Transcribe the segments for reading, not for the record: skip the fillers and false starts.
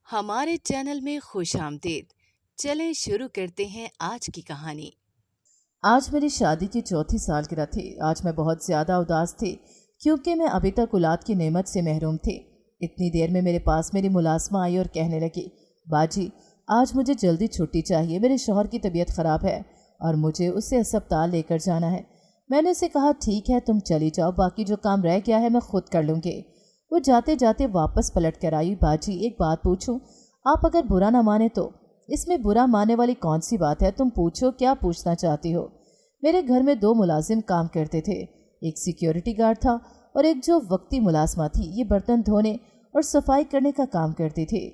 ہمارے چینل میں خوش آمدید۔ چلیں شروع کرتے ہیں آج کی کہانی۔ آج میری شادی کی چوتھی سالگرہ تھی۔ آج میں بہت زیادہ اداس تھی کیونکہ میں ابھی تک اولاد کی نعمت سے محروم تھی۔ اتنی دیر میں میرے پاس میری ملازمہ آئی اور کہنے لگی، باجی آج مجھے جلدی چھٹی چاہیے، میرے شوہر کی طبیعت خراب ہے اور مجھے اسے اسپتال لے کر جانا ہے۔ میں نے اسے کہا ٹھیک ہے تم چلی جاؤ، باقی جو کام رہ گیا ہے میں خود کر لوں گی۔ وہ جاتے جاتے واپس پلٹ کر آئی، باجی ایک بات پوچھوں؟ آپ اگر برا نہ مانے تو؟ اس میں برا ماننے والی کون سی بات ہے؟ تم پوچھو، کیا پوچھنا چاہتی ہو؟ میرے گھر میں 2 ملازم کام کرتے تھے، ایک سیکیورٹی گارڈ تھا اور ایک جو وقتی ملازمہ تھی، یہ برتن دھونے اور صفائی کرنے کا کام کرتی تھی۔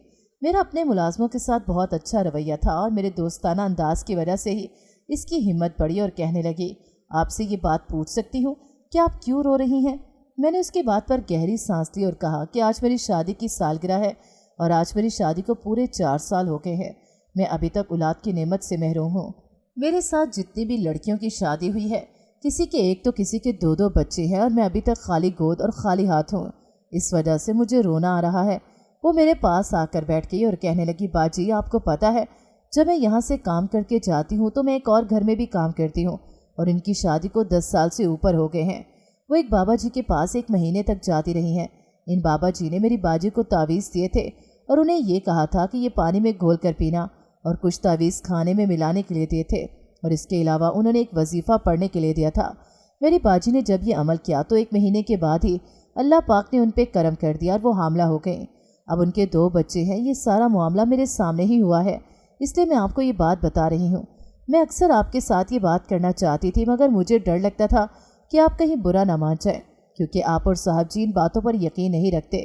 میرا اپنے ملازموں کے ساتھ بہت اچھا رویہ تھا اور میرے دوستانہ انداز کی وجہ سے ہی اس کی ہمت بڑھی اور کہنے لگی، آپ سے یہ بات پوچھ سکتی ہوں کہ آپ کیوں رو رہی ہیں؟ میں نے اس کی بات پر گہری سانس لی اور کہا کہ آج میری شادی کی سالگرہ ہے اور آج میری شادی کو پورے 4 سال ہو گئے ہیں۔ میں ابھی تک اولاد کی نعمت سے محروم ہوں۔ میرے ساتھ جتنی بھی لڑکیوں کی شادی ہوئی ہے، کسی کے ایک تو کسی کے 2 بچے ہیں اور میں ابھی تک خالی گود اور خالی ہاتھ ہوں۔ اس وجہ سے مجھے رونا آ رہا ہے۔ وہ میرے پاس آ کر بیٹھ گئی اور کہنے لگی، باجی آپ کو پتہ ہے جب میں یہاں سے کام کر کے جاتی ہوں تو میں ایک اور گھر میں بھی کام کرتی ہوں اور ان کی شادی کو 10 سال سے اوپر ہو گئے ہیں۔ وہ ایک بابا جی کے پاس 1 مہینے تک جاتی رہی ہیں۔ ان بابا جی نے میری باجی کو تعویذ دیے تھے اور انہیں یہ کہا تھا کہ یہ پانی میں گھول کر پینا، اور کچھ تعویذ کھانے میں ملانے کے لیے دیے تھے، اور اس کے علاوہ انہوں نے ایک وظیفہ پڑھنے کے لیے دیا تھا۔ میری باجی نے جب یہ عمل کیا تو 1 مہینے کے بعد ہی اللہ پاک نے ان پہ کرم کر دیا اور وہ حاملہ ہو گئیں۔ اب ان کے 2 بچے ہیں۔ یہ سارا معاملہ میرے سامنے ہی ہوا ہے، اس لیے میں آپ کو یہ بات بتا رہی ہوں۔ میں اکثر آپ کے ساتھ یہ بات کرنا چاہتی تھی مگر مجھے ڈر لگتا تھا کہ آپ کہیں برا نہ مان جائیں، کیونکہ آپ اور صاحب جی ان باتوں پر یقین نہیں رکھتے۔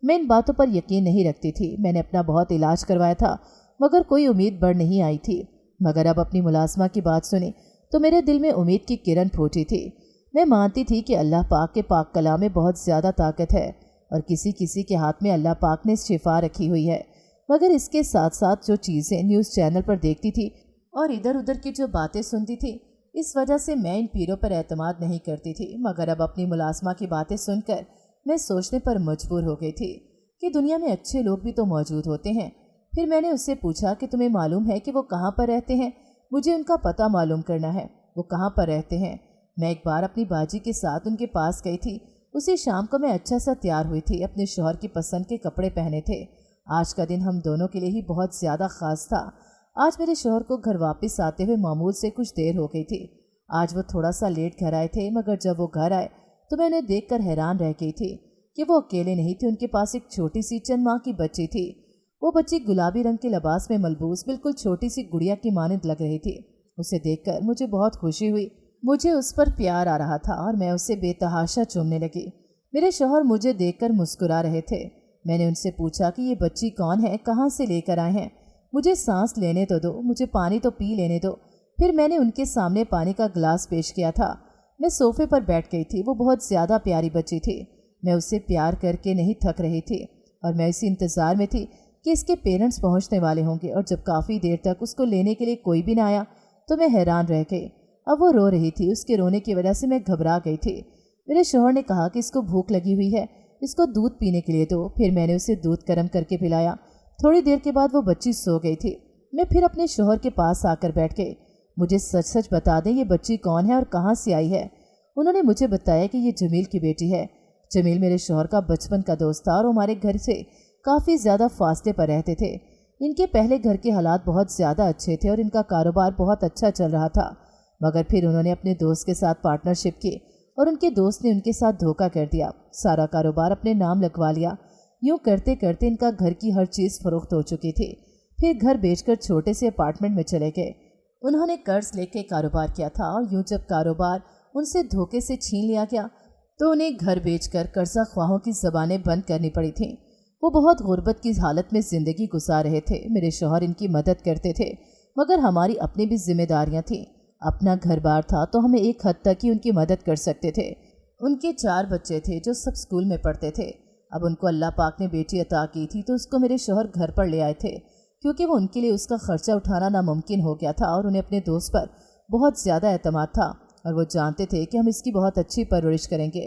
میں ان باتوں پر یقین نہیں رکھتی تھی۔ میں نے اپنا بہت علاج کروایا تھا مگر کوئی امید بڑھ نہیں آئی تھی، مگر اب اپنی ملازمہ کی بات سنی تو میرے دل میں امید کی کرن پھوٹی تھی۔ میں مانتی تھی کہ اللہ پاک کے پاک کلام میں بہت زیادہ طاقت ہے اور کسی کسی کے ہاتھ میں اللہ پاک نے شفا رکھی ہوئی ہے، مگر اس کے ساتھ ساتھ جو چیزیں نیوز چینل پر دیکھتی تھی اور ادھر ادھر کی جو باتیں سنتی تھی، اس وجہ سے میں ان پیروں پر اعتماد نہیں کرتی تھی۔ مگر اب اپنی ملازمہ کی باتیں سن کر میں سوچنے پر مجبور ہو گئی تھی کہ دنیا میں اچھے لوگ بھی تو موجود ہوتے ہیں۔ پھر میں نے اس سے پوچھا کہ تمہیں معلوم ہے کہ وہ کہاں پر رہتے ہیں؟ مجھے ان کا پتہ معلوم کرنا ہے، وہ کہاں پر رہتے ہیں۔ میں ایک بار اپنی باجی کے ساتھ ان کے پاس گئی تھی۔ اسی شام کو میں اچھا سا تیار ہوئی تھی، اپنے شوہر کی پسند کے کپڑے پہنے تھے۔ آج کا دن ہم دونوں کے لیے ہی بہت زیادہ خاص تھا۔ آج میرے شوہر کو گھر واپس آتے ہوئے معمول سے کچھ دیر ہو گئی تھی۔ آج وہ تھوڑا سا لیٹ گھر آئے تھے، مگر جب وہ گھر آئے تو میں انہیں دیکھ کر حیران رہ گئی تھی کہ وہ اکیلے نہیں تھے، ان کے پاس ایک چھوٹی سی چند ماہ کی بچی تھی۔ وہ بچی گلابی رنگ کے لباس میں ملبوس بالکل چھوٹی سی گڑیا کی مانند لگ رہی تھی۔ اسے دیکھ کر مجھے بہت خوشی ہوئی، مجھے اس پر پیار آ رہا تھا اور میں اسے بے تحاشا چومنے لگی۔ میرے شوہر مجھے دیکھ کر مسکرا رہے تھے۔ میں نے ان سے پوچھا کہ یہ بچی کون ہے، کہاں سے لے کر آئے ہیں؟ مجھے سانس لینے تو دو، مجھے پانی تو پی لینے دو۔ پھر میں نے ان کے سامنے پانی کا گلاس پیش کیا تھا۔ میں صوفے پر بیٹھ گئی تھی۔ وہ بہت زیادہ پیاری بچی تھی۔ میں اسے پیار کر کے نہیں تھک رہی تھی اور میں اسی انتظار میں تھی کہ اس کے پیرنٹس پہنچنے والے ہوں گے، اور جب کافی دیر تک اس کو لینے کے لیے کوئی بھی نہ آیا تو میں حیران رہ گئی۔ اب وہ رو رہی تھی، اس کے رونے کی وجہ سے میں گھبرا گئی تھی۔ میرے شوہر نے کہا کہ اس کو بھوک لگی ہوئی ہے، اس کو دودھ پینے کے لیے دو۔ پھر میں نے اسے دودھ گرم کر کے پلایا۔ تھوڑی دیر کے بعد وہ بچی سو گئی تھی۔ میں پھر اپنے شوہر کے پاس آ کر بیٹھ گئی۔ مجھے سچ سچ بتا دیں یہ بچی کون ہے اور کہاں سے آئی ہے؟ انہوں نے مجھے بتایا کہ یہ جمیل کی بیٹی ہے۔ جمیل میرے شوہر کا بچپن کا دوست تھا اور ہمارے گھر سے کافی زیادہ فاصلے پر رہتے تھے۔ ان کے پہلے گھر کے حالات بہت زیادہ اچھے تھے اور ان کا کاروبار بہت اچھا چل رہا تھا، مگر پھر انہوں نے اپنے دوست کے ساتھ پارٹنرشپ کی اور ان کے دوست نے ان کے ساتھ دھوکہ کر دیا، سارا کاروبار اپنے نام لگوا لیا۔ یوں کرتے کرتے ان کا گھر کی ہر چیز فروخت ہو چکی تھی۔ پھر گھر بیچ کر چھوٹے سے اپارٹمنٹ میں چلے گئے۔ انہوں نے قرض لے کے کاروبار کیا تھا اور یوں جب کاروبار ان سے دھوکے سے چھین لیا گیا تو انہیں گھر بیچ کر قرضہ خواہوں کی زبانیں بند کرنی پڑی تھیں۔ وہ بہت غربت کی حالت میں زندگی گزار رہے تھے۔ میرے شوہر ان کی مدد کرتے تھے مگر ہماری اپنی بھی ذمہ داریاں تھیں۔ اپنا گھر بار تھا تو ہمیں ایک حد تک ہی ان کی مدد کر سکتے تھے۔ ان کے 4 بچے تھے جو سب اسکول میں پڑھتے تھے۔ اب ان کو اللہ پاک نے بیٹی عطا کی تھی تو اس کو میرے شوہر گھر پر لے آئے تھے، کیونکہ وہ ان کے لیے اس کا خرچہ اٹھانا ناممکن ہو گیا تھا اور انہیں اپنے دوست پر بہت زیادہ اعتماد تھا اور وہ جانتے تھے کہ ہم اس کی بہت اچھی پرورش کریں گے،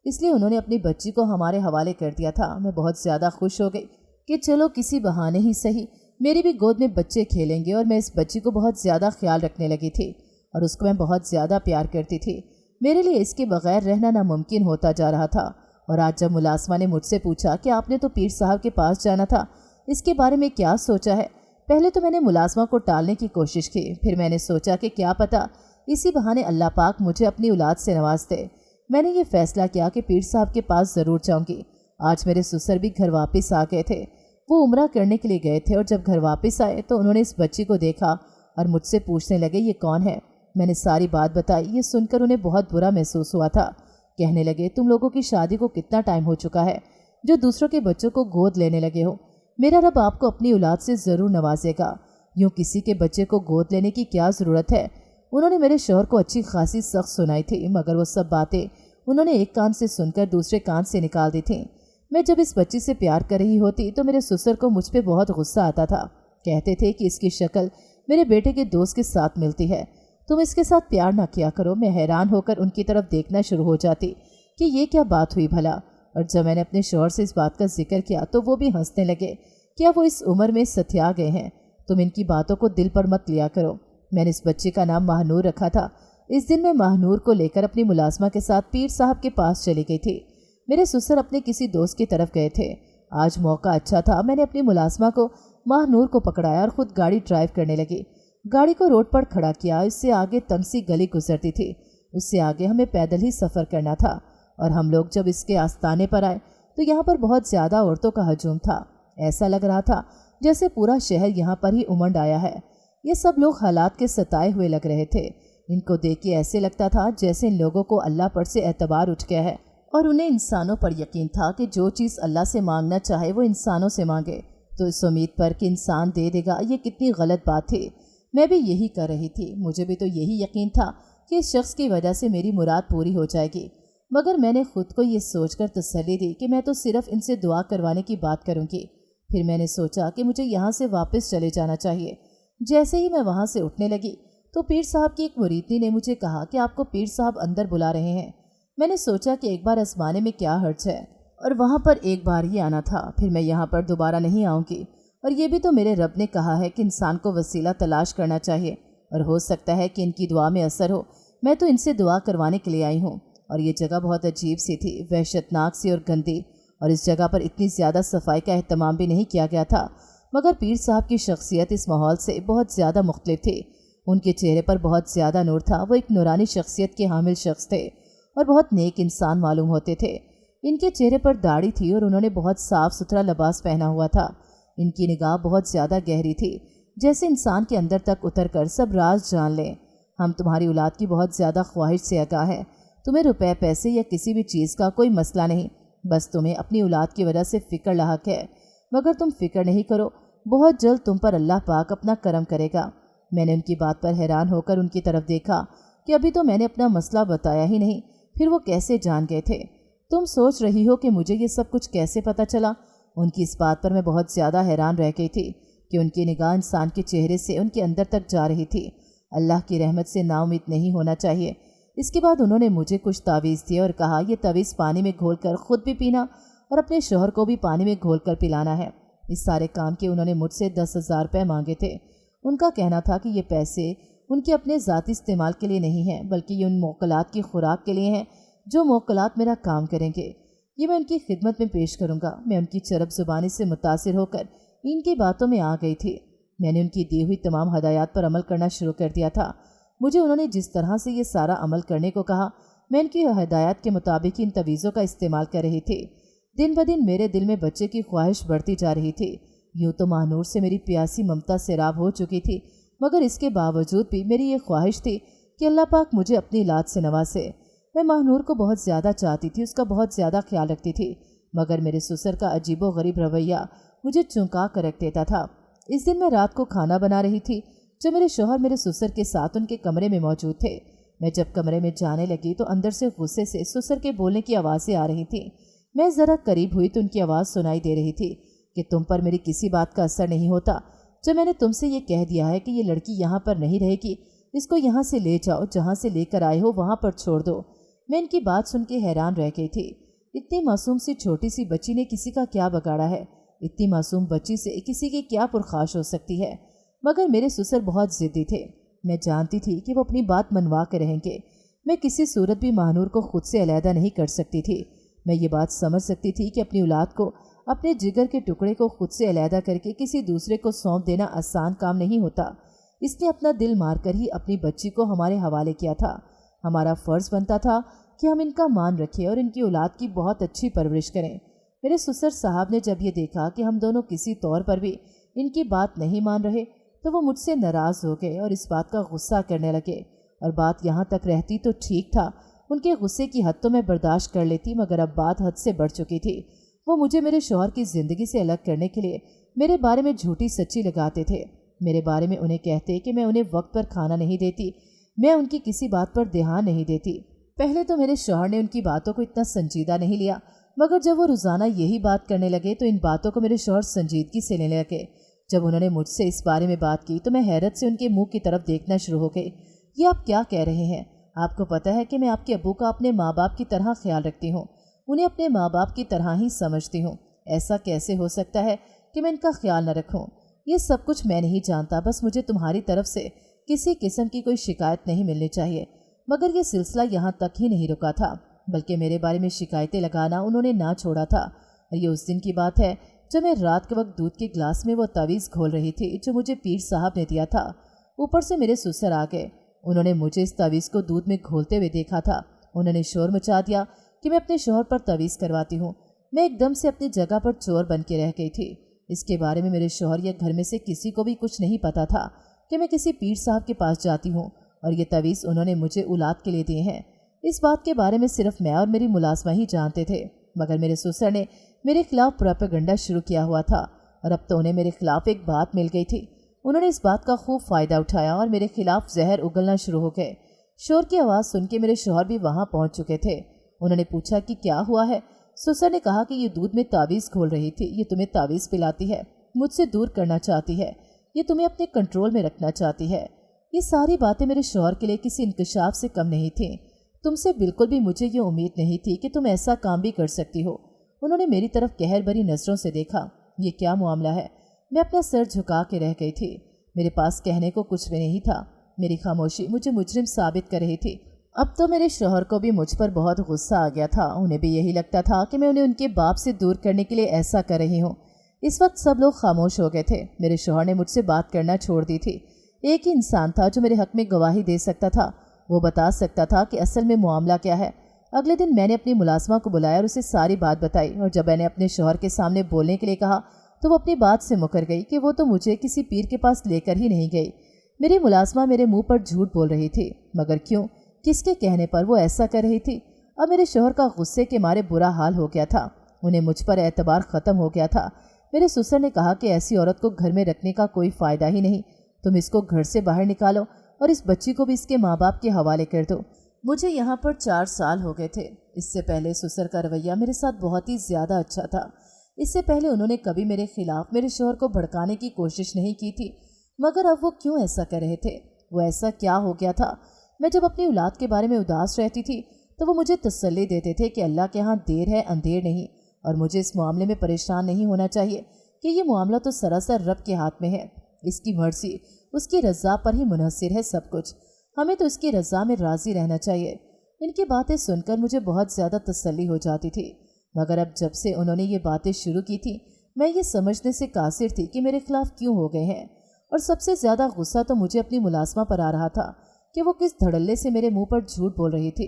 اس لیے انہوں نے اپنی بچی کو ہمارے حوالے کر دیا تھا۔ میں بہت زیادہ خوش ہو گئی کہ چلو کسی بہانے ہی سہی میری بھی گود میں بچے کھیلیں گے، اور میں اس بچی کو بہت زیادہ خیال رکھنے لگی تھی اور اس کو میں بہت زیادہ پیار کرتی تھی۔ میرے لیے اس کے بغیر رہنا ناممکن ہوتا جا رہا تھا۔ اور آج جب ملازمہ نے مجھ سے پوچھا کہ آپ نے تو پیر صاحب کے پاس جانا تھا، اس کے بارے میں کیا سوچا ہے؟ پہلے تو میں نے ملازمہ کو ٹالنے کی کوشش کی، پھر میں نے سوچا کہ کیا پتہ اسی بہانے اللہ پاک مجھے اپنی اولاد سے نواز دے۔ میں نے یہ فیصلہ کیا کہ پیر صاحب کے پاس ضرور جاؤں گی۔ آج میرے سسر بھی گھر واپس آ گئے تھے۔ وہ عمرہ کرنے کے لیے گئے تھے، اور جب گھر واپس آئے تو انہوں نے اس بچی کو دیکھا اور مجھ سے پوچھنے لگے یہ کون ہے۔ میں نے ساری بات بتائی۔ یہ سن کر انہیں بہت برا محسوس ہوا تھا۔ کہنے لگے تم لوگوں کی شادی کو کتنا ٹائم ہو چکا ہے جو دوسروں کے بچوں کو گود لینے لگے ہو؟ میرا رب آپ کو اپنی اولاد سے ضرور نوازے گا، یوں کسی کے بچے کو گود لینے کی کیا ضرورت ہے؟ انہوں نے میرے شوہر کو اچھی خاصی سخت سنائی تھی، مگر وہ سب باتیں انہوں نے ایک کان سے سن کر دوسرے کان سے نکال دی تھیں۔ میں جب اس بچی سے پیار کر رہی ہوتی تو میرے سسر کو مجھ پہ بہت غصہ آتا تھا۔ کہتے تھے کہ اس کی شکل میرے بیٹے کے دوست کے ساتھ ملتی ہے، تم اس کے ساتھ پیار نہ کیا کرو۔ میں حیران ہو کر ان کی طرف دیکھنا شروع ہو جاتی کہ یہ کیا بات ہوئی بھلا، اور جب میں نے اپنے شوہر سے اس بات کا ذکر کیا تو وہ بھی ہنسنے لگے۔ کیا وہ اس عمر میں ستیا گئے ہیں؟ تم ان کی باتوں کو دل پر مت لیا کرو۔ میں نے اس بچے کا نام ماہنور رکھا تھا۔ اس دن میں ماہنور کو لے کر اپنی ملازمہ کے ساتھ پیر صاحب کے پاس چلی گئی تھی۔ میرے سسر اپنے کسی دوست کی طرف گئے تھے۔ آج موقع اچھا تھا، میں نے اپنی ملازمہ کو ماہنور کو پکڑایا اور خود گاڑی ڈرائیو کرنے لگی۔ گاڑی کو روڈ پر کھڑا کیا، اس سے آگے تنگ سی گلی گزرتی تھی، اس سے آگے ہمیں پیدل ہی سفر کرنا تھا، اور ہم لوگ جب اس کے آستانے پر آئے تو یہاں پر بہت زیادہ عورتوں کا ہجوم تھا۔ ایسا لگ رہا تھا جیسے پورا شہر یہاں پر ہی امنڈ آیا ہے۔ یہ سب لوگ حالات کے ستائے ہوئے لگ رہے تھے۔ ان کو دیکھ کے ایسے لگتا تھا جیسے ان لوگوں کو اللہ پر سے اعتبار اٹھ گیا ہے، اور انہیں انسانوں پر یقین تھا کہ جو چیز اللہ سے مانگنا چاہے وہ انسانوں سے مانگے، تو اس امید پر کہ انسان دے دے گا۔ یہ کتنی غلط بات تھی۔ میں بھی یہی کر رہی تھی، مجھے بھی تو یہی یقین تھا کہ اس شخص کی وجہ سے میری مراد پوری ہو جائے گی، مگر میں نے خود کو یہ سوچ کر تسلی دی کہ میں تو صرف ان سے دعا کروانے کی بات کروں گی۔ پھر میں نے سوچا کہ مجھے یہاں سے واپس چلے جانا چاہیے۔ جیسے ہی میں وہاں سے اٹھنے لگی تو پیر صاحب کی ایک مریدنی نے مجھے کہا کہ آپ کو پیر صاحب اندر بلا رہے ہیں۔ میں نے سوچا کہ ایک بار آزمانے میں کیا حرج ہے، اور وہاں پر ایک بار ہی آنا تھا، پھر میں یہاں پر دوبارہ نہیں آؤں گی۔ اور یہ بھی تو میرے رب نے کہا ہے کہ انسان کو وسیلہ تلاش کرنا چاہیے، اور ہو سکتا ہے کہ ان کی دعا میں اثر ہو۔ میں تو ان سے دعا کروانے کے لیے آئی ہوں۔ اور یہ جگہ بہت عجیب سی تھی، وحشتناک سی اور گندی، اور اس جگہ پر اتنی زیادہ صفائی کا اہتمام بھی نہیں کیا گیا تھا، مگر پیر صاحب کی شخصیت اس ماحول سے بہت زیادہ مختلف تھی۔ ان کے چہرے پر بہت زیادہ نور تھا، وہ ایک نورانی شخصیت کے حامل شخص تھے اور بہت نیک انسان معلوم ہوتے تھے۔ ان کے چہرے پر داڑھی تھی اور انہوں نے بہت صاف ستھرا لباس پہنا ہوا تھا۔ ان کی نگاہ بہت زیادہ گہری تھی، جیسے انسان کے اندر تک اتر کر سب راز جان لیں۔ ہم تمہاری اولاد کی بہت زیادہ خواہش سے آگاہ ہیں، تمہیں روپے پیسے یا کسی بھی چیز کا کوئی مسئلہ نہیں، بس تمہیں اپنی اولاد کی وجہ سے فکر لاحق ہے، مگر تم فکر نہیں کرو، بہت جلد تم پر اللہ پاک اپنا کرم کرے گا۔ میں نے ان کی بات پر حیران ہو کر ان کی طرف دیکھا کہ ابھی تو میں نے اپنا مسئلہ بتایا ہی نہیں، پھر وہ کیسے جان گئے تھے؟ تم سوچ رہی ہو کہ مجھے یہ سب کچھ کیسے پتہ چلا؟ ان کی اس بات پر میں بہت زیادہ حیران رہ گئی تھی کہ ان کی نگاہ انسان کے چہرے سے ان کے اندر تک جا رہی تھی۔ اللہ کی رحمت سے نا امید نہیں ہونا چاہیے۔ اس کے بعد انہوں نے مجھے کچھ تعویذ دیے اور کہا یہ تعویذ پانی میں گھول کر خود بھی پینا اور اپنے شوہر کو بھی پانی میں گھول کر پلانا ہے۔ اس سارے کام کے انہوں نے مجھ سے 10,000 روپے مانگے تھے۔ ان کا کہنا تھا کہ یہ پیسے ان کے اپنے ذاتی استعمال کے لیے نہیں ہیں، بلکہ یہ ان موکلات کی خوراک کے لیے ہیں جو موکلات میرا کام کریں گے۔ یہ میں ان کی خدمت میں پیش کروں گا۔ میں ان کی چرب زبانی سے متاثر ہو کر ان کی باتوں میں آ گئی تھی۔ میں نے ان کی دی ہوئی تمام ہدایات پر عمل کرنا شروع کر دیا تھا۔ مجھے انہوں نے جس طرح سے یہ سارا عمل کرنے کو کہا، میں ان کی ہدایات کے مطابق ان تعویذوں کا استعمال کر رہی تھی۔ دن بدن میرے دل میں بچے کی خواہش بڑھتی جا رہی تھی۔ یوں تو ماہنور سے میری پیاسی ممتا سیراب ہو چکی تھی، مگر اس کے باوجود بھی میری یہ خواہش تھی کہ اللہ پاک مجھے اپنی اولاد سے نوازے۔ میں ماہنور کو بہت زیادہ چاہتی تھی، اس کا بہت زیادہ خیال رکھتی تھی، مگر میرے سسر کا عجیب و غریب رویہ مجھے چونکا کر رکھ دیتا تھا۔ اس دن میں رات کو کھانا بنا رہی تھی جب میرے شوہر میرے سسر کے ساتھ ان کے کمرے میں موجود تھے۔ میں جب کمرے میں جانے لگی تو اندر سے غصے سے سسر کے بولنے کی آوازیں آ رہی تھیں۔ میں ذرا قریب ہوئی تو ان کی آواز سنائی دے رہی تھی کہ تم پر میری کسی بات کا اثر نہیں ہوتا، جب میں نے تم سے یہ کہہ دیا ہے کہ یہ لڑکی یہاں پر نہیں رہے گی، اس کو یہاں سے لے جاؤ، جہاں سے لے کر آئے ہو وہاں پر چھوڑ دو۔ میں ان کی بات سن کے حیران رہ گئی تھی۔ اتنی معصوم سی چھوٹی سی بچی نے کسی کا کیا بگاڑا ہے؟ इतनी मासूम बच्ची से किसी की क्या पुरख्वाश हो सकती है। मगर मेरे ससुर बहुत ज़िद्दी थे। मैं जानती थी कि वो अपनी बात मनवा के रहेंगे। मैं किसी सूरत भी महानूर को खुद से अलहदा नहीं कर सकती थी। मैं ये बात समझ सकती थी कि अपनी औलाद को, अपने जिगर के टुकड़े को खुद से अलहदा करके किसी दूसरे को सौंप देना आसान काम नहीं होता। इसने अपना दिल मारकर ही अपनी बच्ची को हमारे हवाले किया था। हमारा फ़र्ज़ बनता था कि हम इनका मान रखें और इनकी औलाद की बहुत अच्छी परवरिश करें। मेरे ससुर साहब ने जब ये देखा कि हम दोनों किसी तौर पर भी इनकी बात नहीं मान रहे तो वो मुझसे नाराज़ हो गए और इस बात का गुस्सा करने लगे। और बात यहाँ तक रहती तो ठीक था। उनके गुस्से की हद तो मैं बर्दाश्त कर लेती, मगर अब बात हद से बढ़ चुकी थी। वो मुझे मेरे शौहर की ज़िंदगी से अलग करने के लिए मेरे बारे में झूठी सच्ची लगाते थे। मेरे बारे में उन्हें कहते कि मैं उन्हें वक्त पर खाना नहीं देती, मैं उनकी किसी बात पर ध्यान नहीं देती। पहले तो मेरे शौहर ने उनकी बातों को इतना संजीदा नहीं लिया, मगर जब वो रोज़ाना यही बात करने लगे तो इन बातों को मेरे शौहर संजीदगी से लेने लगे। जब उन्होंने मुझसे इस बारे में बात की तो मैं हैरत से उनके मुंह की तरफ देखना शुरू हो गई। ये आप क्या कह रहे हैं? आपको पता है कि मैं आपके अब्बू का अपने माँ बाप की तरह ख्याल रखती हूँ, उन्हें अपने माँ बाप की तरह ही समझती हूँ। ऐसा कैसे हो सकता है कि मैं इनका ख्याल न रखूँ? ये सब कुछ मैं नहीं जानता, बस मुझे तुम्हारी तरफ से किसी किस्म की कोई शिकायत नहीं मिलनी चाहिए। मगर ये सिलसिला यहाँ तक ही नहीं रुका था, बल्कि मेरे बारे में शिकायतें लगाना उन्होंने ना छोड़ा था। और ये उस दिन की बात है जब मैं रात के वक्त दूध के गिलास में वो तवीज़ घोल रही थी जो मुझे पीर साहब ने दिया था। ऊपर से मेरे ससुर आ गए। उन्होंने मुझे इस तवीज़ को दूध में घोलते हुए देखा था। उन्होंने शोर मचा दिया कि मैं अपने शौहर पर तवीज़ करवाती हूँ। मैं एकदम से अपनी जगह पर चोर बन के रह गई थी। इसके बारे में मेरे शौहर या घर में से किसी को भी कुछ नहीं पता था कि मैं किसी पीर साहब के पास जाती हूँ और ये तवीज़ उन्होंने मुझे औलाद के लिए दिए हैं। इस बात के बारे में सिर्फ मैं और मेरी मुलाजमा ही जानते थे, मगर मेरे ससुर ने मेरे खिलाफ प्रोपेगेंडा शुरू किया हुआ था और अब तो उन्हें मेरे खिलाफ एक बात मिल गई थी। उन्होंने इस बात का खूब फ़ायदा उठाया और मेरे खिलाफ जहर उगलना शुरू हो गए। शोर की आवाज़ सुन के मेरे शौहर भी वहाँ पहुँच चुके थे। उन्होंने पूछा कि क्या हुआ है। ससुर ने कहा कि ये दूध में तावीज़ घोल रही थी, ये तुम्हें तावीज़ पिलाती है, मुझसे दूर करना चाहती है, ये तुम्हें अपने कंट्रोल में रखना चाहती है। ये सारी बातें मेरे शौहर के लिए किसी इंकशाफ से कम नहीं थीं। तुमसे बिल्कुल भी मुझे ये उम्मीद नहीं थी कि तुम ऐसा काम भी कर सकती हो। उन्होंने मेरी तरफ कहर भरी नज़रों से देखा। ये क्या मामला है? मैं अपना सर झुका के रह गई थी। मेरे पास कहने को कुछ भी नहीं था। मेरी खामोशी मुझे मुजरिम साबित कर रही थी। अब तो मेरे शौहर को भी मुझ पर बहुत गुस्सा आ गया था। उन्हें भी यही लगता था कि मैं उन्हें उनके बाप से दूर करने के लिए ऐसा कर रही हूँ। इस वक्त सब लोग खामोश हो गए थे। मेरे शौहर ने मुझसे बात करना छोड़ दी थी। एक ही इंसान था जो मेरे हक में गवाही दे सकता था। वो बता सकता था कि असल में मामला क्या है। अगले दिन मैंने अपनी मुलाजमा को बुलाया और उसे सारी बात बताई, और जब मैंने अपने शौहर के सामने बोलने के लिए कहा तो वो अपनी बात से मुकर गई कि वो तो मुझे किसी पीर के पास लेकर ही नहीं गई। मेरी मुलाजमा मेरे मुंह पर झूठ बोल रही थी, मगर क्यों, किसके कहने पर वो ऐसा कर रही थी? अब मेरे शौहर का गुस्से के मारे बुरा हाल हो गया था। उन्हें मुझ पर एतबार ख़त्म हो गया था। मेरे ससुर ने कहा कि ऐसी औरत को घर में रखने का कोई फ़ायदा ही नहीं, तुम इसको घर से बाहर निकालो और इस बच्ची को भी इसके माँ बाप के हवाले कर दो। मुझे यहाँ पर 4 साल हो गए थे। इससे पहले ससुर का रवैया मेरे साथ बहुत ही ज़्यादा अच्छा था। इससे पहले उन्होंने कभी मेरे खिलाफ मेरे शौहर को भड़काने की कोशिश नहीं की थी, मगर अब वो क्यों ऐसा कर रहे थे? वो ऐसा क्या हो गया था? मैं जब अपनी औलाद के बारे में उदास रहती थी तो वो मुझे तसल्ली देते थे कि अल्लाह के यहाँ देर है अंधेर नहीं, और मुझे इस मामले में परेशान नहीं होना चाहिए कि ये मामला तो सरासर रब के हाथ में है। इसकी मर्जी, उसकी रज़ा पर ही मुनहसिर है सब कुछ। हमें तो इसकी रज़ा में राज़ी रहना चाहिए। इनकी बातें सुनकर मुझे बहुत ज़्यादा तसल्ली हो जाती थी, मगर अब जब से उन्होंने ये बातें शुरू की थी मैं ये समझने से कासिर थी कि मेरे खिलाफ क्यों हो गए हैं। और सबसे ज़्यादा गुस्सा तो मुझे अपनी मुलाजमा पर आ रहा था कि वो किस धड़ल्ले से मेरे मुंह पर झूठ बोल रही थी।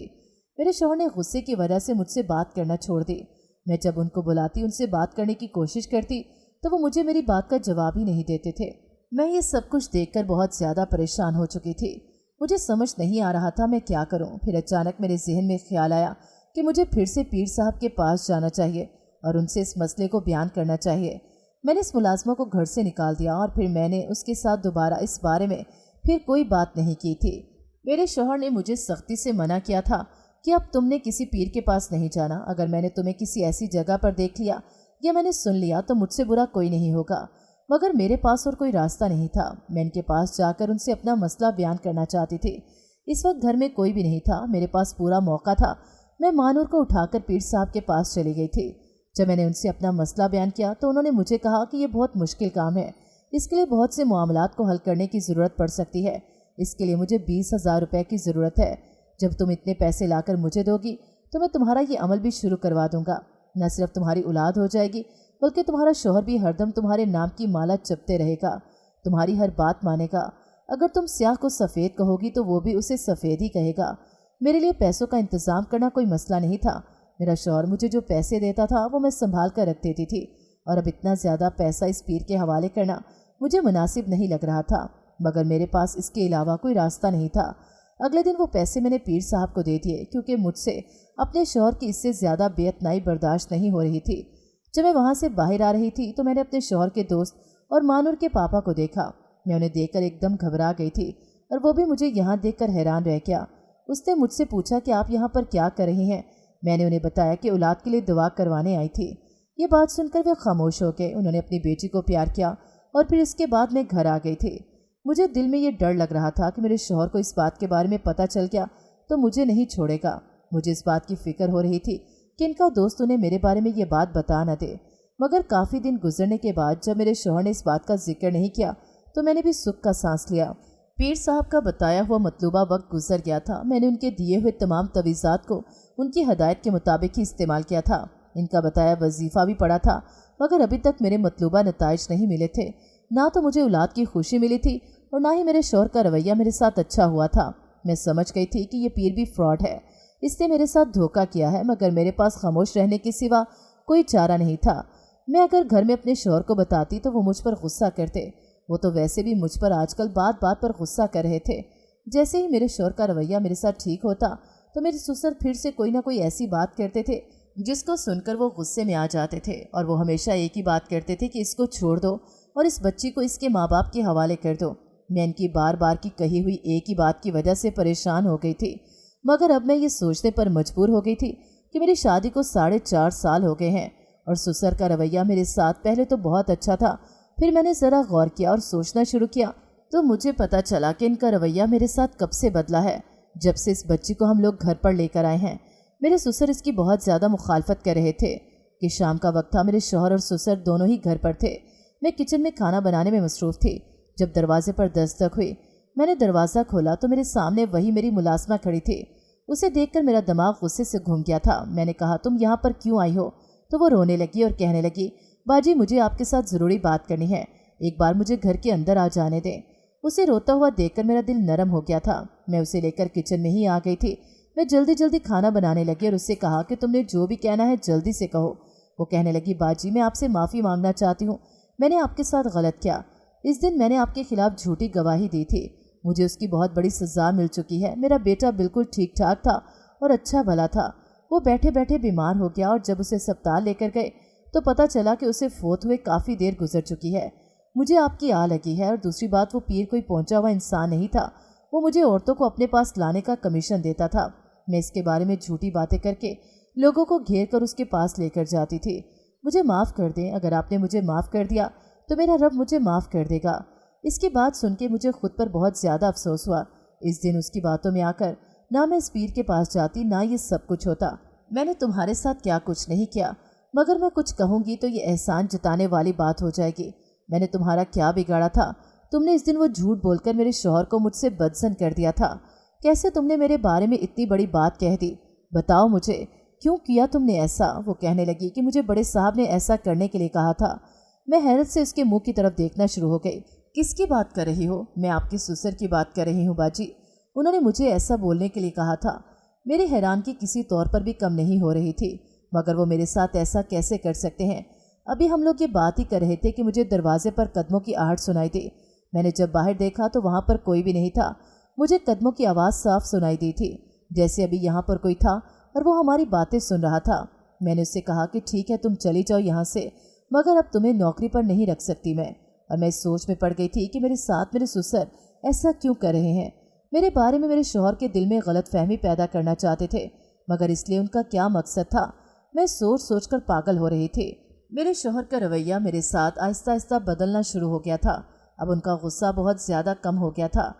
मेरे शौहर ने गुस्से की वजह से मुझसे बात करना छोड़ दी। मैं जब उनको बुलाती, उनसे बात करने की कोशिश करती तो वो मुझे मेरी बात का जवाब ही नहीं देते थे। मैं ये सब कुछ देखकर बहुत ज़्यादा परेशान हो चुकी थी। मुझे समझ नहीं आ रहा था मैं क्या करूं। फिर अचानक मेरे जहन में ख्याल आया कि मुझे फिर से पीर साहब के पास जाना चाहिए और उनसे इस मसले को बयान करना चाहिए। मैंने इस मुलाजमा को घर से निकाल दिया और फिर मैंने उसके साथ दोबारा इस बारे में फिर कोई बात नहीं की थी। मेरे शौहर ने मुझे सख्ती से मना किया था कि अब तुमने किसी पीर के पास नहीं जाना। अगर मैंने तुम्हें किसी ऐसी जगह पर देख लिया या मैंने सुन लिया तो मुझसे बुरा कोई नहीं होगा, मगर मेरे पास और कोई रास्ता नहीं था। मैं इनके पास जाकर उनसे अपना मसला बयान करना चाहती थी। इस वक्त घर में कोई भी नहीं था, मेरे पास पूरा मौका था। मैं मानूर को उठाकर पीर साहब के पास चली गई थी। जब मैंने उनसे अपना मसला बयान किया तो उन्होंने मुझे कहा कि ये बहुत मुश्किल काम है, इसके लिए बहुत से मामलात को हल करने की ज़रूरत पड़ सकती है। इसके लिए मुझे 20,000 रुपये की ज़रूरत है। जब तुम इतने पैसे लाकर मुझे दोगी तो मैं तुम्हारा ये अमल भी शुरू करवा दूंगा। न सिर्फ तुम्हारी औलाद हो जाएगी बल्कि तुम्हारा शौहर भी हरदम तुम्हारे नाम की माला जपते रहेगा, तुम्हारी हर बात मानेगा। अगर तुम स्याह को सफ़ेद कहोगी तो वो भी उसे सफ़ेद ही कहेगा। मेरे लिए पैसों का इंतज़ाम करना कोई मसला नहीं था। मेरा शौहर मुझे जो पैसे देता था वो मैं संभाल कर रख देती थी, और अब इतना ज़्यादा पैसा इस पीर के हवाले करना मुझे मुनासिब नहीं लग रहा था, मगर मेरे पास इसके अलावा कोई रास्ता नहीं था। अगले दिन वो पैसे मैंने पीर साहब को दे दिए, क्योंकि मुझसे अपने शौहर की इससे ज़्यादा बेअतनाई बर्दाश्त नहीं हो रही थी। जब मैं वहाँ से बाहर आ रही थी तो मैंने अपने शौहर के दोस्त और मानूर के पापा को देखा। मैं उन्हें देखकर एकदम घबरा गई थी, और वो भी मुझे यहाँ देखकर हैरान रह गया। उसने मुझसे पूछा कि आप यहाँ पर क्या कर रही हैं। मैंने उन्हें बताया कि औलाद के लिए दुआ करवाने आई थी। ये बात सुनकर वे खामोश हो गए। उन्होंने अपनी बेटी को प्यार किया और फिर इसके बाद मैं घर आ गई थी। मुझे दिल में ये डर लग रहा था कि मेरे शौहर को इस बात के बारे में पता चल गया तो मुझे नहीं छोड़ेगा। मुझे इस बात की फिक्र हो रही थी कि इनका दोस्त उन्हें मेरे बारे में ये बात बता न दे। मगर काफ़ी दिन गुजरने के बाद जब मेरे शौहर ने इस बात का जिक्र नहीं किया तो मैंने भी सुख का सांस लिया। पीर साहब का बताया हुआ मतलूबा वक्त गुजर गया था। मैंने उनके दिए हुए तमाम तवीज़ात को उनकी हदायत के मुताबिक ही इस्तेमाल किया था। इनका बताया वजीफ़ा भी पड़ा था, मगर अभी तक मेरे मतलूबा नताइज नहीं मिले थे। ना तो मुझे औलाद की खुशी मिली थी और ना ही मेरे शौहर का रवैया मेरे साथ अच्छा हुआ था। मैं समझ गई थी कि ये पीर भी फ्रॉड है, इसने मेरे साथ धोखा किया है, मगर मेरे पास खामोश रहने के सिवा कोई चारा नहीं था। मैं अगर घर में अपने शौहर को बताती तो वो मुझ पर गुस्सा करते। वो तो वैसे भी मुझ पर आजकल बात बात पर गुस्सा कर रहे थे। जैसे ही मेरे शौहर का रवैया मेरे साथ ठीक होता तो मेरे ससुर फिर से कोई ना कोई ऐसी बात करते थे जिसको सुनकर वो गुस्से में आ जाते थे, और वो हमेशा एक ही बात करते थे कि इसको छोड़ दो और इस बच्ची को इसके माँ बाप के हवाले कर दो। मैं इनकी बार बार की कही हुई एक ही बात की वजह से परेशान हो गई थी, मगर अब मैं ये सोचने पर मजबूर हो गई थी कि मेरी शादी को 4.5 साल हो गए हैं और ससुर का रवैया मेरे साथ पहले तो बहुत अच्छा था। फिर मैंने ज़रा गौर किया और सोचना शुरू किया तो मुझे पता चला कि इनका रवैया मेरे साथ कब से बदला है, जब से इस बच्ची को हम लोग घर पर लेकर आए हैं। मेरे ससुर इसकी बहुत ज़्यादा मुखालफत कर रहे थे कि शाम का वक्त था। मेरे शौहर और ससुर दोनों ही घर पर थे। मैं किचन में खाना बनाने में मसरूफ़ थी। जब दरवाजे पर दस्तक हुई, मैंने दरवाज़ा खोला तो मेरे सामने वही मेरी मुलाजमा खड़ी थी। उसे देखकर मेरा दिमाग गुस्से से घूम गया था। मैंने कहा, तुम यहाँ पर क्यों आई हो? तो वो रोने लगी और कहने लगी, बाजी मुझे आपके साथ ज़रूरी बात करनी है, एक बार मुझे घर के अंदर आ जाने दें। उसे रोता हुआ देखकर मेरा दिल नरम हो गया था। मैं उसे लेकर किचन में ही आ गई थी। मैं जल्दी जल्दी खाना बनाने लगी और उससे कहा कि तुमने जो भी कहना है जल्दी से कहो। वो कहने लगी, बाजी मैं आपसे माफ़ी मांगना चाहती हूँ, मैंने आपके साथ गलत किया। इस दिन मैंने आपके खिलाफ झूठी गवाही दी थी, मुझे उसकी बहुत बड़ी सज़ा मिल चुकी है। मेरा बेटा बिल्कुल ठीक ठाक था और अच्छा भला था। वो बैठे बैठे बीमार हो गया और जब उसे अस्पताल लेकर गए तो पता चला कि उसे फोत हुए काफ़ी देर गुजर चुकी है। मुझे आपकी आ लगी है, और दूसरी बात वो पीर कोई पहुंचा हुआ इंसान नहीं था। वो मुझे औरतों को अपने पास लाने का कमीशन देता था। मैं इसके बारे में झूठी बातें करके लोगों को घेर कर उसके पास लेकर जाती थी। मुझे माफ़ कर दें, अगर आपने मुझे माफ़ कर दिया तो मेरा रब मुझे माफ़ कर देगा। इसकी बात सुन के मुझे खुद पर बहुत ज़्यादा अफसोस हुआ। इस दिन उसकी बातों में आकर ना मैं इस पीर के पास जाती, ना ये सब कुछ होता। मैंने तुम्हारे साथ क्या कुछ नहीं किया, मगर मैं कुछ कहूँगी तो ये एहसान जताने वाली बात हो जाएगी। मैंने तुम्हारा क्या बिगाड़ा था? तुमने इस दिन वो झूठ बोलकर मेरे शौहर को मुझसे बदजन कर दिया था। कैसे तुमने मेरे बारे में इतनी बड़ी बात कह दी? बताओ मुझे, क्यों किया तुमने ऐसा? वो कहने लगी कि मुझे बड़े साहब ने ऐसा करने के लिए कहा था। मैं हैरत से उसके मुंह की तरफ देखना शुरू हो गई। किसकी बात कर रही हो? मैं आपके ससुर की बात कर रही हूँ बाजी। उन्होंने मुझे ऐसा बोलने के लिए कहा था। मेरी हैरानगी किसी तौर पर भी कम नहीं हो रही थी, मगर वो मेरे साथ ऐसा कैसे कर सकते हैं? अभी हम लोग ये बात ही कर रहे थे कि मुझे दरवाजे पर कदमों की आहट सुनाई दी। मैंने जब बाहर देखा तो वहाँ पर कोई भी नहीं था। मुझे कदमों की आवाज़ साफ सुनाई दी थी, जैसे अभी यहाँ पर कोई था और वो हमारी बातें सुन रहा था। मैंने उससे कहा कि ठीक है, तुम चली जाओ यहाँ से, मगर अब तुम्हें नौकरी पर नहीं रख सकती मैं। और मैं इस सोच में पड़ गई थी कि मेरे साथ मेरे ससुर ऐसा क्यों कर रहे हैं। मेरे बारे में मेरे शौहर के दिल में गलत फहमी पैदा करना चाहते थे, मगर इसलिए उनका क्या मकसद था? मैं सोच सोच कर पागल हो रही थी। मेरे शौहर का रवैया मेरे साथ आहिस्ता आहिस्ता बदलना शुरू हो गया था। अब उनका गुस्सा बहुत ज़्यादा कम हो गया था।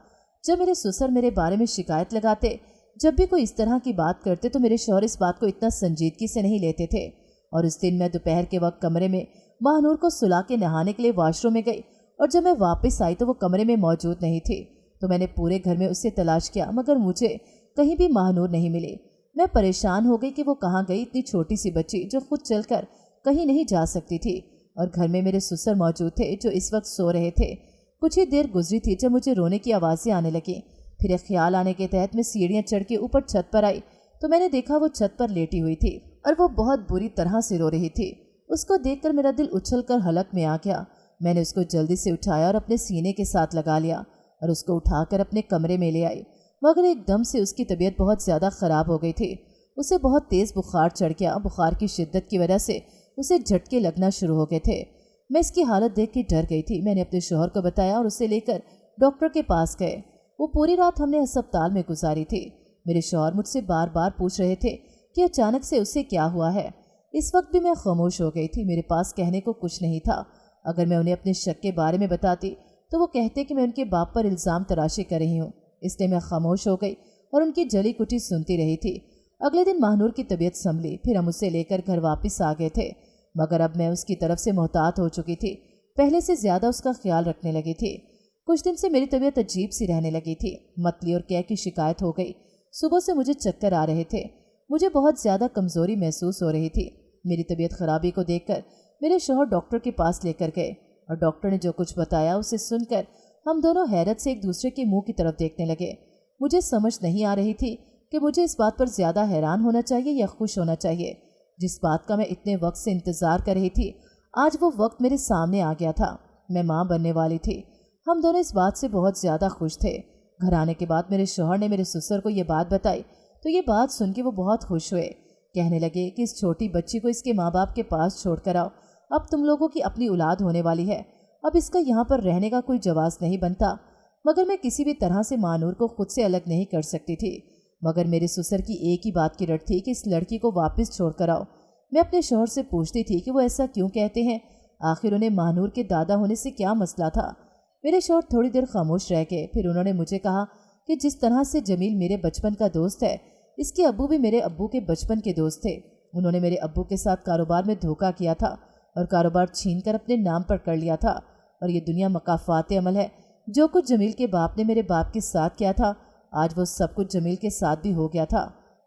जब मेरे ससुर मेरे बारे में शिकायत लगाते, जब भी कोई इस तरह की बात करते, तो मेरे शौहर इस बात को इतना संजीदगी से नहीं लेते थे। और उस दिन मैं दोपहर के वक्त कमरे में महानूर को सुला के नहाने के लिए वॉशरूम में गई और जब मैं वापस आई तो वो कमरे में मौजूद नहीं थी। तो मैंने पूरे घर में उससे तलाश किया मगर मुझे कहीं भी महानूर नहीं मिली। मैं परेशान हो गई कि वो कहाँ गई, इतनी छोटी सी बच्ची जो खुद चलकर कहीं नहीं जा सकती थी। और घर में मेरे ससुर मौजूद थे जो इस वक्त सो रहे थे। कुछ ही देर गुजरी थी जब मुझे रोने की आवाज़ें आने लगी। फिर एक ख्याल आने के तहत मैं सीढ़ियाँ चढ़ के ऊपर छत पर आई तो मैंने देखा वो छत पर लेटी हुई थी और वो बहुत बुरी तरह से रो रही थी। उसको देखकर मेरा दिल उछलकर हलक में आ गया। मैंने उसको जल्दी से उठाया और अपने सीने के साथ लगा लिया और उसको उठाकर अपने कमरे में ले आई। मगर एकदम से उसकी तबीयत बहुत ज़्यादा ख़राब हो गई थी। उसे बहुत तेज़ बुखार चढ़ गया। बुखार की शिद्दत की वजह से उसे झटके लगना शुरू हो गए थे। मैं इसकी हालत देख के डर गई थी। मैंने अपने शौहर को बताया और उसे लेकर डॉक्टर के पास गए। वो पूरी रात हमने अस्पताल में गुजारी थी। मेरे शौहर मुझसे बार बार पूछ रहे थे कि अचानक से उससे क्या हुआ है। इस वक्त भी मैं खामोश हो गई थी। मेरे पास कहने को कुछ नहीं था। अगर मैं उन्हें अपने शक के बारे में बताती तो वो कहते कि मैं उनके बाप पर इल्ज़ाम तराशी कर रही हूँ। इसलिए मैं खामोश हो गई और उनकी जली कुटी सुनती रही थी। अगले दिन महानूर की तबीयत संभली। फिर हम उसे लेकर घर वापस आ गए थे मगर अब मैं उसकी तरफ से मोहतात हो चुकी थी। पहले से ज़्यादा उसका ख्याल रखने लगी थी। कुछ दिन से मेरी तबीयत अजीब सी रहने लगी थी। मतली और कैं की शिकायत हो गई। सुबह से मुझे चक्कर आ रहे थे। मुझे बहुत ज़्यादा कमज़ोरी महसूस हो रही थी। मेरी तबीयत खराबी को देखकर मेरे शौहर डॉक्टर के पास लेकर गए और डॉक्टर ने जो कुछ बताया उसे सुनकर हम दोनों हैरत से एक दूसरे के मुंह की तरफ देखने लगे। मुझे समझ नहीं आ रही थी कि मुझे इस बात पर ज़्यादा हैरान होना चाहिए या खुश होना चाहिए। जिस बात का मैं इतने वक्त से इंतज़ार कर रही थी, आज वो वक्त मेरे सामने आ गया था। मैं माँ बनने वाली थी। हम दोनों इस बात से बहुत ज़्यादा खुश थे। घर आने के बाद मेरे शौहर ने मेरे ससुर को ये बात बताई तो ये बात सुन के वो बहुत खुश हुए। कहने लगे कि इस छोटी बच्ची को इसके माँ बाप के पास छोड़ कर आओ। अब तुम लोगों की अपनी औलाद होने वाली है। अब इसका यहाँ पर रहने का कोई जवाब नहीं बनता। मगर मैं किसी भी तरह से महानूर को खुद से अलग नहीं कर सकती थी। मगर मेरे ससुर की एक ही बात की रट थी कि इस लड़की को वापस छोड़ कर आओ। मैं अपने शौहर से पूछती थी कि वो ऐसा क्यों कहते हैं। आखिर उन्हें महानूर के दादा होने से क्या मसला था। मेरे शौहर थोड़ी देर खामोश रह गए। फिर उन्होंने मुझे कहा कि जिस तरह से जमील मेरे बचपन का दोस्त है, इसके अब्बू भी मेरे अब्बू के बचपन के दोस्त थे। उन्होंने मेरे अब्बू के साथ कारोबार में धोखा किया था और कारोबार छीनकर अपने नाम पर कर लिया था। और ये दुनिया मकाफात अमल है। जो कुछ जमील के बाप ने मेरे बाप के साथ किया था, आज वो सब कुछ जमील के साथ भी हो गया था।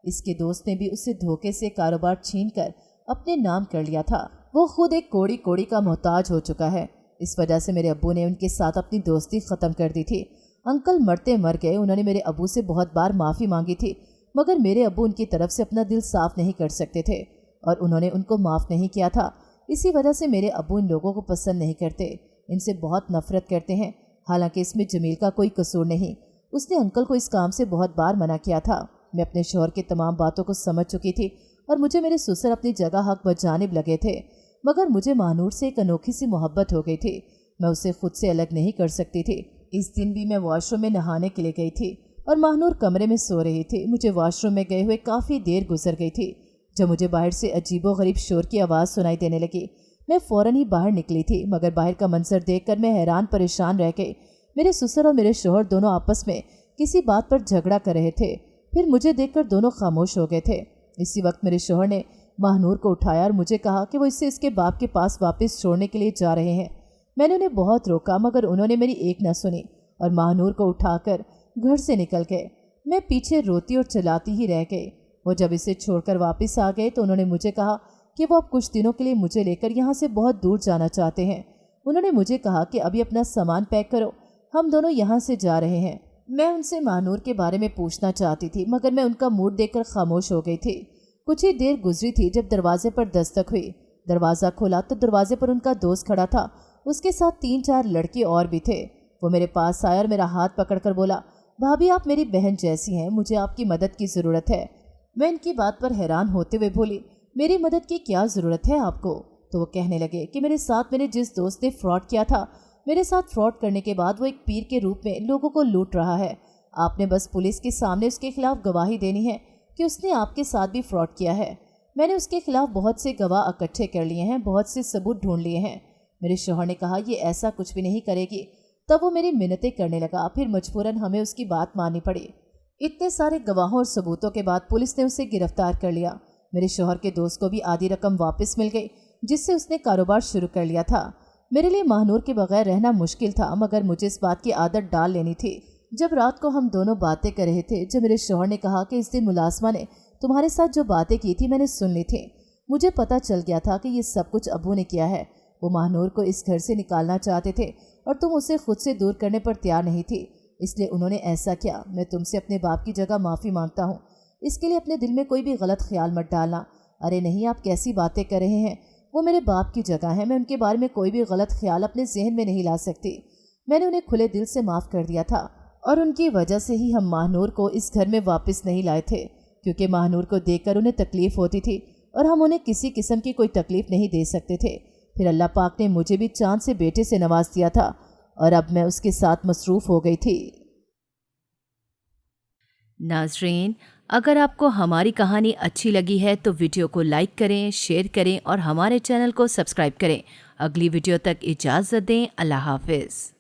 इसके दोस्त ने भी उससे धोखे से कारोबार छीन कर अपने नाम कर लिया था। वो खुद एक कोड़ी कोड़ी का मोहताज हो चुका है। इस वजह से मेरे अब्बू ने उनके साथ अपनी दोस्ती ख़त्म कर दी थी। अंकल मरते मर गए। उन्होंने मेरे अब्बू से बहुत बार माफ़ी मांगी थी मगर मेरे अब्बू उनकी तरफ से अपना दिल साफ़ नहीं कर सकते थे और उन्होंने उनको माफ़ नहीं किया था। इसी वजह से मेरे अब्बू इन लोगों को पसंद नहीं करते, इनसे बहुत नफरत करते हैं। हालांकि इसमें जमील का कोई कसूर नहीं। उसने अंकल को इस काम से बहुत बार मना किया था। मैं अपने शौहर की तमाम बातों को समझ चुकी थी और मुझे मेरे ससुर अपनी जगह हक बजानिब लगे थे। मगर मुझे महानूर से एक अनोखी सी मोहब्बत हो गई थी। मैं उसे खुद से अलग नहीं कर सकती थी। इस दिन भी मैं वॉशरूम में नहाने के लिए गई थी और महानूर कमरे में सो रही थी। मुझे वॉशरूम में गए हुए काफ़ी देर गुजर गई थी जब मुझे बाहर से अजीबोगरीब शोर की आवाज़ सुनाई देने लगी। मैं फ़ौरन ही बाहर निकली थी मगर बाहर का मंजर देखकर मैं हैरान परेशान रह गई। मेरे ससुर और मेरे शौहर दोनों आपस में किसी बात पर झगड़ा कर रहे थे। फिर मुझे देखकर दोनों खामोश हो गए थे। इसी वक्त मेरे शौहर ने महानूर को उठाया और मुझे कहा कि वो इसे इसके बाप के पास वापस छोड़ने के लिए जा रहे हैं। मैंने उन्हें बहुत रोका मगर उन्होंने मेरी एक न सुनी और महानूर को उठाकर घर से निकल गए। मैं पीछे रोती और चिल्लाती ही रह गई। वो जब इसे छोड़कर वापस आ गए तो उन्होंने मुझे कहा कि वो अब कुछ दिनों के लिए मुझे लेकर यहाँ से बहुत दूर जाना चाहते हैं। उन्होंने मुझे कहा कि अभी अपना सामान पैक करो, हम दोनों यहाँ से जा रहे हैं। मैं उनसे महानूर के बारे में पूछना चाहती थी मगर मैं उनका मूड देखकर खामोश हो गई थी। कुछ ही देर गुजरी थी जब दरवाजे पर दस्तक हुई। दरवाज़ा खोला तो दरवाजे पर उनका दोस्त खड़ा था। उसके साथ 3-4 लड़के और भी थे। वो मेरे पास आया और मेरा हाथ पकड़कर बोला, भाभी आप मेरी बहन जैसी हैं, मुझे आपकी मदद की ज़रूरत है। मैं इनकी बात पर हैरान होते हुए बोली, मेरी मदद की क्या ज़रूरत है आपको? तो वो कहने लगे कि मेरे साथ मेरे जिस दोस्त ने फ्रॉड किया था, मेरे साथ फ्रॉड करने के बाद वो एक पीर के रूप में लोगों को लूट रहा है। आपने बस पुलिस के सामने उसके खिलाफ गवाही देनी है कि उसने आपके साथ भी फ्रॉड किया है। मैंने उसके खिलाफ बहुत से गवाह इकट्ठे कर लिए हैं, बहुत से सबूत ढूंढ लिए हैं। मेरे शौहर ने कहा ये ऐसा कुछ भी नहीं करेगी। तब वो मेरी मिन्नतें करने लगा। फिर मजबूरन हमें उसकी बात माननी पड़ी। इतने सारे गवाहों और सबूतों के बाद पुलिस ने उसे गिरफ्तार कर लिया। मेरे शौहर के दोस्त को भी आधी रकम वापस मिल गई जिससे उसने कारोबार शुरू कर लिया था। मेरे लिए महानूर के बगैर रहना मुश्किल था, मगर मुझे इस बात की आदत डाल लेनी थी। जब रात को हम दोनों बातें कर रहे थे, जब मेरे शौहर ने कहा कि इस दिन मुलाजमा ने तुम्हारे साथ जो बातें की थी मैंने सुन ली थी। मुझे पता चल गया था कि ये सब कुछ अबू ने किया है। वो महानूर को इस घर से निकालना चाहते थे और तुम उसे खुद से दूर करने पर तैयार नहीं थी, इसलिए उन्होंने ऐसा किया। मैं तुमसे अपने बाप की जगह माफ़ी मांगता हूँ। इसके लिए अपने दिल में कोई भी गलत ख्याल मत डालना। अरे नहीं, आप कैसी बातें कर रहे हैं? वो मेरे बाप की जगह है, मैं उनके बारे में कोई भी गलत ख्याल अपने जहन में नहीं ला सकती। मैंने उन्हें खुले दिल से माफ़ कर दिया था और उनकी वजह से ही हम महानूर को इस घर में वापस नहीं लाए थे, क्योंकि महानूर को देखकर उन्हें तकलीफ़ होती थी और हम उन्हें किसी किस्म की कोई तकलीफ़ नहीं दे सकते थे। फिर अल्लाह पाक ने मुझे भी चांद से बेटे से नवाज दिया था और अब मैं उसके साथ मसरूफ़ हो गई थी। नाज़रीन, अगर आपको हमारी कहानी अच्छी लगी है तो वीडियो को लाइक करें, शेयर करें और हमारे चैनल को सब्सक्राइब करें। अगली वीडियो तक इजाज़त दें। अल्लाह हाफ़िज़।